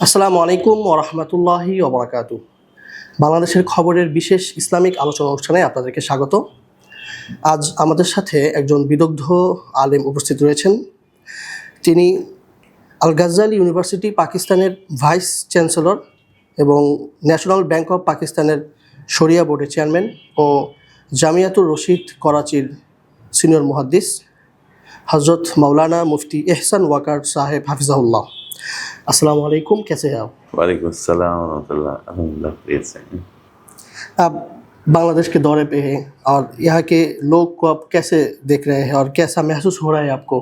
আসসালামু আলাইকুম ওয়া রাহমাতুল্লাহি ওয়া বারাকাতুহু। বাংলাদেশের খবরের বিশেষ ইসলামিক আলোচনা অনুষ্ঠানে আপনাদেরকে স্বাগত। আজ আমাদের সাথে একজন বিদগ্ধ আলেম উপস্থিত রয়েছেন। তিনি আল গাজ্জালি ইউনিভার্সিটি পাকিস্তানের ভাইস চ্যান্সেলর এবং ন্যাশনাল ব্যাংক অফ পাকিস্তানের শরিয়া বোর্ডের চেয়ারম্যান ও জামিয়াতুর রশিদ করাচির সিনিয়র মুহাদ্দিস হযরত মাওলানা মুফতি এহসান ওয়াকার সাহেব হাফিজাহুল্লাহ। अस्सलाम वालेकुम, कैसे हैं आप? वालेकुम अस्सलाम वरहमतुल्लाह। अल्हम्दुलिल्लाह खैरियत से हैं। आप बांग्लादेश के दौरे पे हैं और यहाँ के लोग को आप कैसे देख रहे हैं और कैसा महसूस हो रहा है आपको,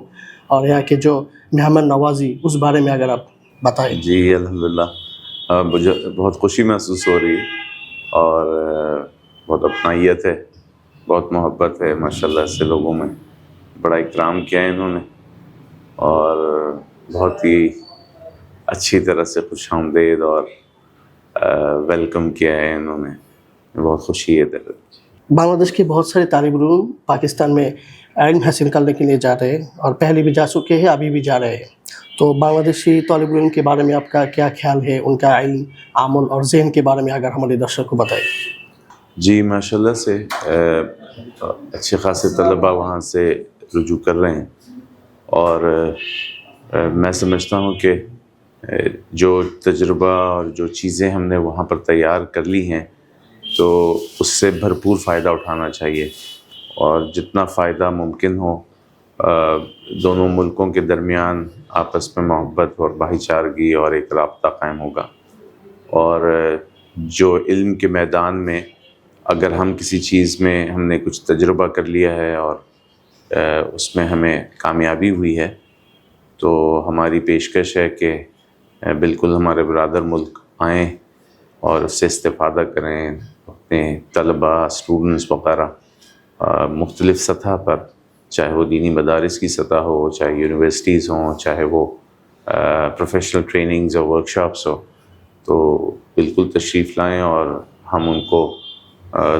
और यहाँ के जो मेहमान नवाजी उस बारे में अगर आप बताएं। जी अल्हम्दुलिल्लाह, मुझे बहुत खुशी महसूस हो रही है और बहुत अपनाइयत है, बहुत मोहब्बत है माशाल्लाह से लोगों में। बड़ा इकराम किया है इन्होंने और बहुत ही अच्छी तरह से खुशामदीद और वेलकम किया है इन्होंने। बहुत खुशी है दिल। बांग्लादेश के बहुत सारे तालिब इल्म पाकिस्तान में इल्म हासिल करने के लिए जा रहे हैं और पहले भी जा चुके हैं, अभी भी जा रहे हैं। तो बांग्लादेशी तालिब इल्म के बारे में आपका क्या ख्याल है, उनका इल्म, अमल और ज़हन के बारे में अगर हमारे दर्शक को बताएं। जी माशाल्लाह से अच्छे खासे तलबा वहाँ से रुजू कर रहे हैं और मैं समझता हूँ कि जो तजुर्बा और जो चीज़ें हमने वहाँ पर तैयार कर ली हैं तो उससे भरपूर फ़ायदा उठाना चाहिए और जितना फ़ायदा मुमकिन हो दोनों मुल्कों के दरमियान आपस में मोहब्बत और भाईचारगी और एक राब्ता कायम होगा। और जो इल्म के मैदान में अगर हम किसी चीज़ में हमने कुछ तजुर्बा कर लिया है और उसमें हमें कामयाबी हुई है तो हमारी पेशकश है कि बिल्कुल हमारे बरादर मुल्क आएँ और उससे इस्तेफ़ादा करें। अपने तलबा, स्टूडेंट्स वगैरह मुख्तलिफ़ सतह पर, चाहे वो दीनी मदारिस की सतह हो, चाहे यूनिवर्सिटीज़ हों, चाहे वो प्रोफेशनल ट्रेनिंग्स और वर्कशॉप्स हो, तो बिल्कुल तशरीफ़ लाएँ और हम उनको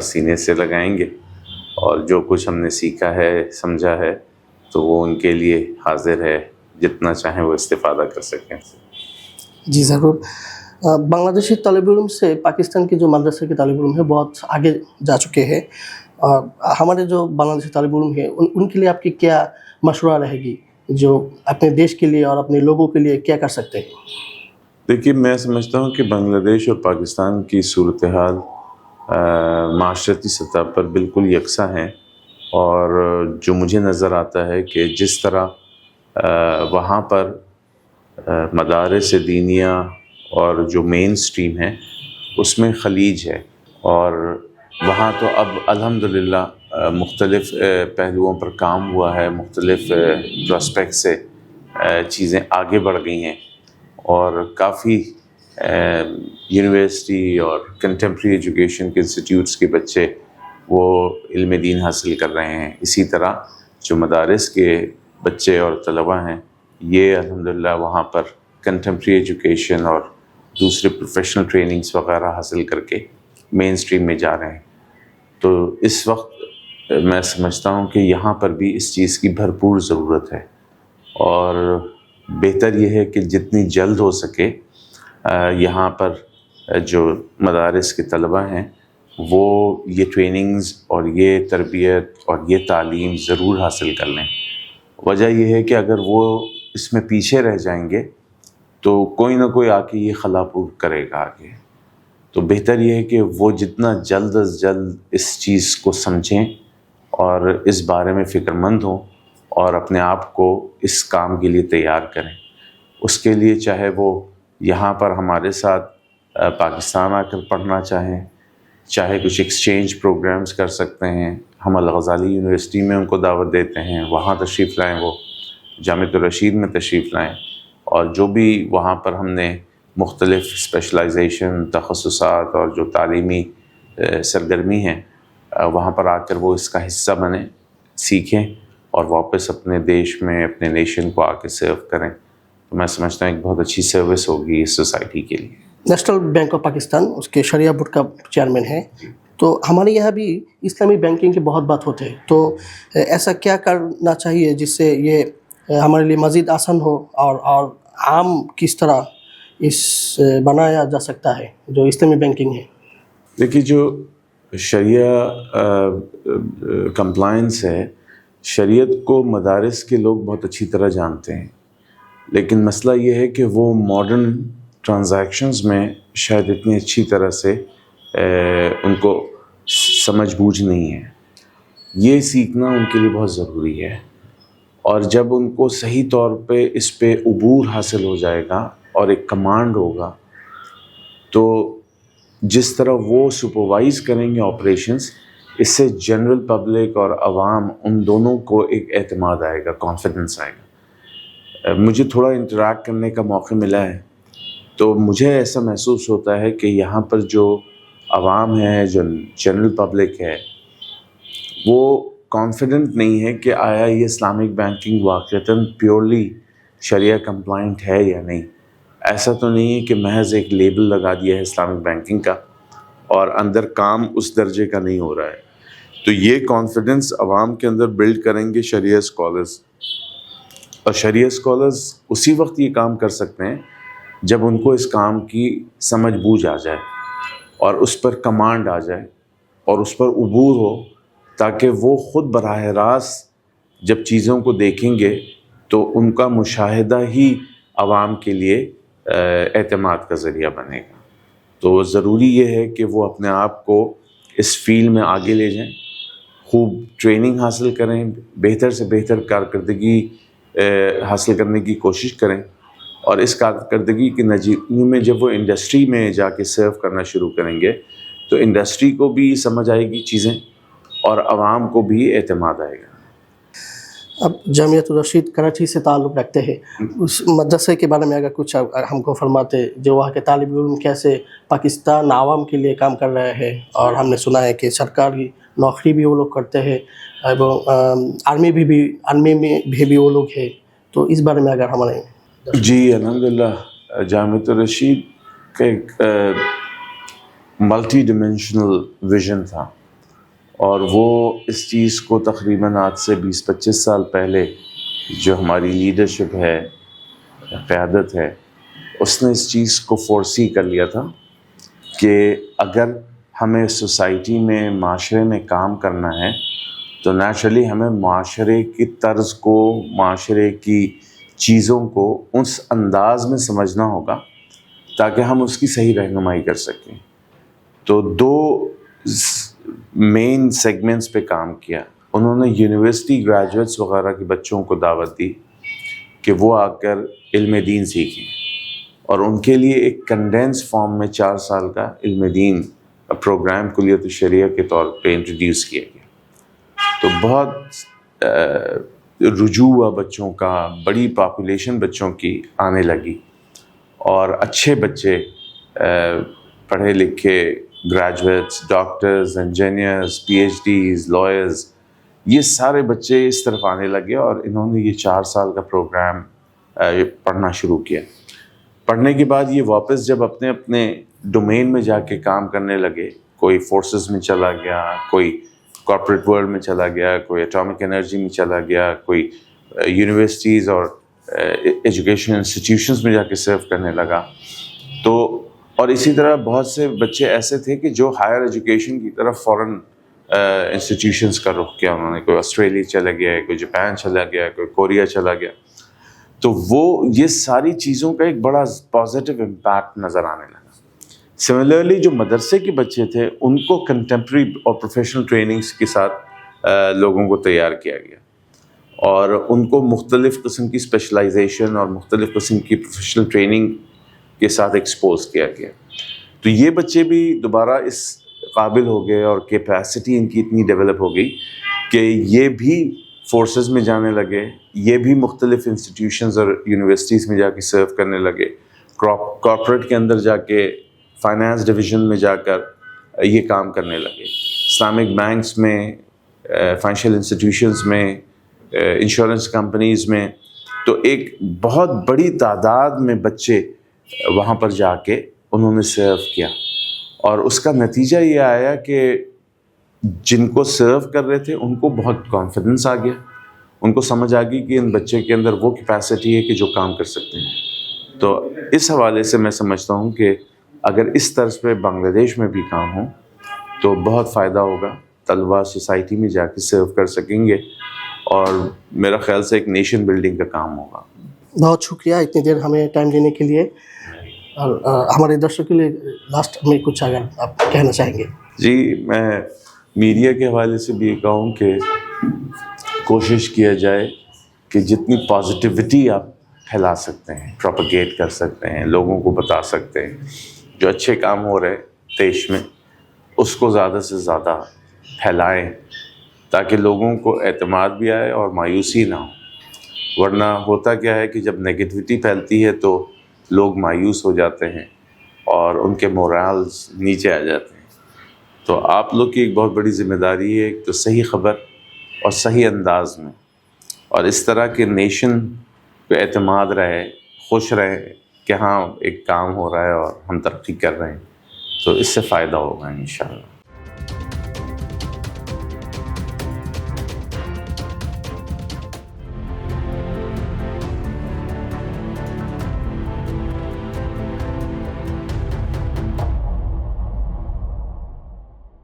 सीने से लगाएंगे और जो कुछ हमने सीखा है, समझा है, तो वो उनके लिए हाजिर है, जितना चाहें वो इस्तेफ़ादा कर सकें। जी ज़रूर। बांग्लादेशी तालिब इल्म से पाकिस्तान के जो मदरसे के तालिब इल्म हैं बहुत आगे जा चुके हैं, और हमारे जो बांग्लादेशी तालिब इल्म हैं उनके लिए आपकी क्या मशवरा रहेगी, जो अपने देश के लिए और अपने लोगों के लिए क्या कर सकते हैं? देखिए, मैं समझता हूँ कि बांग्लादेश और पाकिस्तान की सूरत हाल माशरती सतह पर बिल्कुल यकसा हैं और जो मुझे नज़र आता है कि जिस तरह वहाँ पर मदारिस दीनिया और जो मेन स्ट्रीम है उसमें खलीज है और वहाँ तो अब अल्हम्दुलिल्लाह मुख्तलिफ़ पहलुओं पर काम हुआ है, मुख्तलिफ़ प्रोस्पेक्ट से चीज़ें आगे बढ़ गई हैं और काफ़ी यूनिवर्सिटी और कंटेम्प्रेरी एजुकेशन के इंस्टीट्यूट्स के बच्चे वो इल्म दीन हासिल कर रहे हैं। इसी तरह जो मदारिस के बच्चे और तलबा हैं ये अल्हम्दुलिल्लाह वहाँ पर कंटेम्प्रेरी एजुकेशन और दूसरे प्रोफेशनल ट्रेनिंग्स वगैरह हासिल करके मेन स्ट्रीम में जा रहे हैं। तो इस वक्त मैं समझता हूँ कि यहाँ पर भी इस चीज़ की भरपूर ज़रूरत है और बेहतर यह है कि जितनी जल्द हो सके यहाँ पर जो मदारिस के तलबा हैं वो ये ट्रेनिंग्स और ये तरबियत और ये तालीम ज़रूर हासिल कर लें। वजह यह है कि अगर वो इसमें पीछे रह जाएंगे तो कोई ना कोई आके ये खला पूर करेगा आगे। तो बेहतर ये है कि वो जितना जल्द अज जल्द इस चीज़ को समझें और इस बारे में फ़िक्रमंद हों और अपने आप को इस काम के लिए तैयार करें। उसके लिए चाहे वो यहाँ पर हमारे साथ पाकिस्तान आकर पढ़ना चाहें, चाहे कुछ एक्सचेंज प्रोग्राम्स कर सकते हैं। हम अल गज़ाली यूनिवर्सिटी में उनको दावत देते हैं, वहाँ तशरीफ़ लाएँ, वो जामियातुर रशीद में तशरीफ़ लाएँ और जो भी वहाँ पर हमने मुख्तलिफ़ स्पेशलाइजेशन, तखस्सुसात और जो तालीमी सरगर्मी हैं वहाँ पर आकर वो इसका हिस्सा बने, सीखें और वापस अपने देश में अपने नेशन को आके सर्व करें। तो मैं समझता हूँ एक बहुत अच्छी सर्विस होगी इस सोसाइटी के लिए। नेशनल बैंक ऑफ पाकिस्तान उसके शरिया बोर्ड का चेयरमैन है, तो हमारे यहाँ भी इस्लामी बैंकिंग की बहुत बात होती है, तो ऐसा क्या करना चाहिए जिससे ये हमारे लिए मज़ीद आसान हो और आम किस तरह इस बनाया जा सकता है जो इस्लामी बैंकिंग है? देखिए, जो शरिया कंप्लायंस है, शरीयत को मदारिस के लोग बहुत अच्छी तरह जानते हैं, लेकिन मसला ये है कि वो मॉडर्न ट्रांजैक्शंस में शायद इतनी अच्छी तरह से उनको समझ बूझ नहीं है। ये सीखना उनके लिए बहुत ज़रूरी है, और जब उनको सही तौर पे इस पे उबूर हासिल हो जाएगा और एक कमांड होगा, तो जिस तरह वो सुपरवाइज़ करेंगे ऑपरेशंस, इससे जनरल पब्लिक और आवाम उन दोनों को एक एतमाद आएगा, कॉन्फिडेंस आएगा। मुझे थोड़ा इंटरेक्ट करने का मौका मिला है, तो मुझे ऐसा महसूस होता है कि यहाँ पर जो आवाम है, जो जनरल पब्लिक है, वो कॉन्फिडेंट नहीं है कि आया ये इस्लामिक बैंकिंग वाक़तन प्योरली शरिया कंप्लाइंट है या नहीं। ऐसा तो नहीं है कि महज एक लेबल लगा दिया है इस्लामिक बैंकिंग का और अंदर काम उस दर्जे का नहीं हो रहा है। तो ये कॉन्फिडेंस आवाम के अंदर बिल्ड करेंगे शरिया स्कॉलर्स, और शरिया स्कॉलर्स उसी वक्त ये काम कर सकते हैं जब उनको इस काम की समझ बूझ आ जाए और उस पर कमांड आ जाए और उस पर उबूर हो, ताकि वो ख़ुद बराह रास्त जब चीज़ों को देखेंगे तो उनका मुशाहिदा ही आवाम के लिए एतमाद का ज़रिया बनेगा। तो ज़रूरी ये है कि वो अपने आप को इस फील्ड में आगे ले जाएं, खूब ट्रेनिंग हासिल करें, बेहतर से बेहतर कारकर्दगी हासिल करने की कोशिश करें, और इस कारकर्दगी के नतीजे में जब वो इंडस्ट्री में जाके सर्व करना शुरू करेंगे तो इंडस्ट्री को भी समझ आएगी चीज़ें और आवाम को भी एतमाद आएगा। अब जामियातुर रशीद कराची से ताल्लुक़ रखते हैं, उस मदरसे के बारे में अगर कुछ हमको फरमाते, जो वहाँ के तालिब इल्म कैसे पाकिस्तान आवाम के लिए काम कर रहे हैं, और हमने सुना है कि सरकारी नौकरी भी वो लोग करते हैं, आर्मी में भी वो लोग हैं, तो इस बारे में अगर हमारे। जी अल्हम्दुलिल्लाह, जामियातुर रशीद का एक मल्टी डिमेंशनल विज़न था, और वो इस चीज़ को तकरीबन आज से 20-25 साल पहले जो हमारी लीडरशिप है, क़यादत है, उसने इस चीज़ को फोरसी कर लिया था कि अगर हमें सोसाइटी में, माशरे में काम करना है तो नेचुरली हमें माशरे की तर्ज़ को, माशरे की चीज़ों को उस अंदाज़ में समझना होगा ताकि हम उसकी सही रहनुमाई कर सकें। तो दो मेन सेगमेंट्स पे काम किया। उन्होंने यूनिवर्सिटी ग्रेजुएट्स वगैरह के बच्चों को दावत दी कि वो आकर इल्म दीन सीखें, और उनके लिए एक कंडेंस फॉर्म में 4 साल का इल्म दीन प्रोग्राम कुलियत शरिया के तौर पे इंट्रोड्यूस किया गया। तो बहुत रुजू हुआ बच्चों का, बड़ी पॉपुलेशन बच्चों की आने लगी, और अच्छे बच्चे पढ़े लिखे graduates, doctors, engineers, PhDs, lawyers, ये सारे बच्चे इस तरफ आने लगे, और इन्होंने ये 4 साल का प्रोग्राम पढ़ना शुरू किया। पढ़ने के बाद ये वापस जब अपने अपने डोमेन में जाके काम करने लगे, कोई फोर्सेस में चला गया, कोई कॉर्पोरेट वर्ल्ड में चला गया, कोई एटॉमिक एनर्जी में चला गया, कोई यूनिवर्सिटीज़ और एजुकेशन इंस्टीट्यूशंस में जाके सर्व करने लगा। तो और इसी तरह बहुत से बच्चे ऐसे थे कि जो हायर एजुकेशन की तरफ फॉरेन इंस्टीट्यूशंस का रुख किया उन्होंने, कोई ऑस्ट्रेलिया चला गया, कोई जापान चला गया, कोई कोरिया चला गया। तो वो ये सारी चीज़ों का एक बड़ा पॉजिटिव इम्पैक्ट नज़र आने लगा। सिमिलरली जो मदरसे के बच्चे थे उनको कंटेम्प्रेरी और प्रोफेशनल ट्रेनिंग्स के साथ लोगों को तैयार किया गया, और उनको मुख्तलिफ़ किस्म की स्पेशलाइजेशन और मुख्तलिफ़ किस्म की प्रोफेशनल ट्रेनिंग के साथ एक्सपोज किया गया। तो ये बच्चे भी दोबारा इस काबिल हो गए और कैपेसिटी इनकी इतनी डेवलप हो गई कि ये भी फोर्सेस में जाने लगे, ये भी मुख्तलिफ़ इंस्टीट्यूशंस और यूनिवर्सिटीज़ में जाके सर्व करने लगे, कॉर्पोरेट के अंदर जाके फाइनेंस डिवीज़न में जाकर ये काम करने लगे, इस्लामिक बैंक्स में, फाइनेंशियल इंस्टीट्यूशंस में, इंश्योरेंस कंपनीज़ में। तो एक बहुत बड़ी तादाद में बच्चे वहाँ पर जाके उन्होंने सर्व किया, और उसका नतीजा ये आया कि जिनको सर्व कर रहे थे उनको बहुत कॉन्फिडेंस आ गया, उनको समझ आ गई कि इन बच्चे के अंदर वो कैपेसिटी है कि जो काम कर सकते हैं। تو اس حوالے سے میں سمجھتا ہوں کہ اگر اس طرز پہ بنگلہ دیش میں بھی کام ہو تو بہت فائدہ ہوگا. طلباء سوسائٹی میں جا کے سرو کر سکیں گے اور میرا خیال سے ایک نیشن بلڈنگ کا کام ہوگا. بہت شکریہ اتنی دیر ہمیں ٹائم دینے کے لیے. اور ہمارے درشکوں کے لیے لاسٹ میں کچھ اگر آپ کہنا چاہیں گے. جی میں میڈیا کے حوالے سے بھی یہ کہوں کہ کوشش کیا جائے کہ جتنی پازیٹیوٹی آپ پھیلا سکتے ہیں, پروپیگیٹ کر سکتے ہیں, لوگوں کو بتا سکتے ہیں جو اچھے کام ہو رہے دیش میں, اس کو زیادہ سے زیادہ پھیلائیں تاکہ لوگوں کو اعتماد بھی آئے اور مایوسی نہ ہو. ورنہ ہوتا کیا ہے کہ جب نگیٹیوٹی پھیلتی ہے تو لوگ مایوس ہو جاتے ہیں اور ان کے مورالز نیچے آ جاتے ہیں. تو آپ لوگ کی ایک بہت بڑی ذمہ داری ہے کہ صحیح خبر اور صحیح انداز میں اور اس طرح کے نیشن پہ اعتماد رہے, خوش رہیں کہ ہاں ایک کام ہو رہا ہے اور ہم ترقی کر رہے ہیں, تو اس سے فائدہ ہوگا انشاءاللہ.